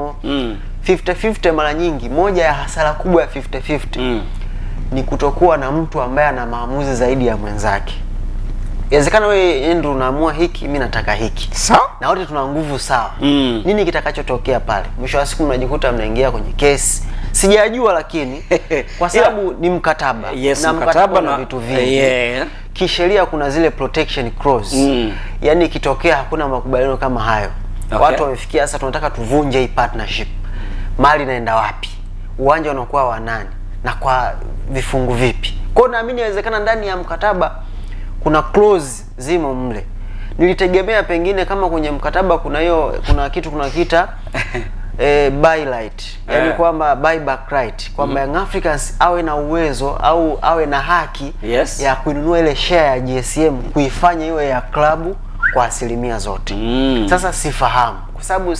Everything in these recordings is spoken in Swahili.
50-50 mara nyingi, moja ya hasara kubwa ya 50-50 ni kutokuwa na mtu ambaye ana maamuzi zaidi ya mwenzake. Inawezekana wewe Andrew unaamua hiki, mimi nataka hiki. Sawa? Na wote tuna nguvu sawa. Nini kitakachotokea pale? Mwisho wa siku mnajikuta mnaingia kwenye kesi. Sijajua lakini kwa sababu ni mkataba. Yes, na mkataba na vitu vingi. Kisheria kuna zile protection clause. Yaani ikitokea hakuna makubaliano kama hayo. Watu wamefikia sasa tunataka tuvunje hii partnership. Mali naenda wapi? Uwanja unakuwa wa nani? Na kwa vifungu vipi? Kwa hiyo naamini inawezekana ndani ya mkataba kuna clause zimo mle. Nilitegemea pengine kama kwenye mkataba kuna kitu tunakiita buyback, yaani kwamba buyback right, kwamba Young Africans awe na uwezo au awe na haki ya kuinunua ile share ya GSM kuifanya iwe ya klabu kwa asilimia zote. Sasa sifahamu kwa sababu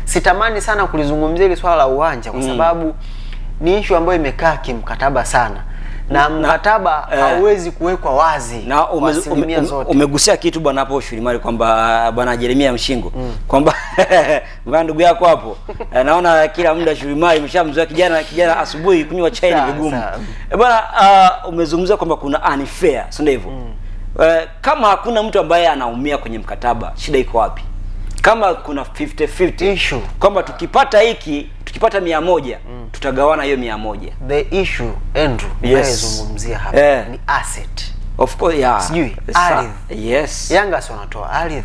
sitamani sana kulizungumzia ile swala la uwanja kwa sababu ni issue ambayo imekaa kimkataba sana. Na mkataba hauwezi kuwekwa wazi na umegusia kitu bwana hapo Shulimari kwamba bwana Jeremia Mshingo kwamba mbona ndugu yako hapo naona kila muda Shulimari mshamzoea kijana asubuhi kunywa chai ni vigumu bwana. Umezungumzia kwamba kuna unfair, sio ndivyo? Kama hakuna mtu ambaye anaumia kwenye mkataba, shida iko wapi? Kama kuna 50-50 issue kwamba tukipata 100 tutagawana hiyo 100. The issue Andrew ninayozungumzia hapa ni asset. Of course, sijui ardhi. Yanga si wanatoa ardhi.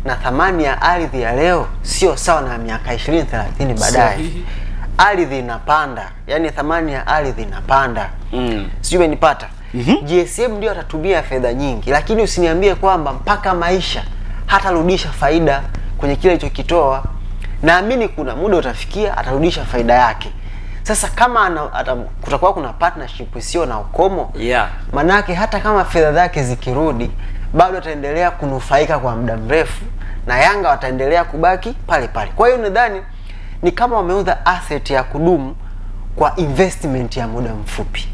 Na thamani ya ardhi ya leo sio sawa na miaka 20-30 baadaye. Ardhi inapanda, yani thamani ya ardhi inapanda. Sijui umenipata? GSM ndio atatumia fedha nyingi, lakini usiniambie kwamba mpaka maisha hatarudisha faida kwenye kile alichokitoa. Naamini kuna muda utafikia atarudisha faida yake. Sasa kama kutakuwa kuna partnership isiyo na ukomo, manake hata kama fedha zake zikirudi bado ataendelea kunufaika kwa muda mrefu na Yanga wataendelea kubaki pale pale. Kwa hiyo nadhani ni kama wameuza asset ya kudumu kwa investment ya muda mfupi.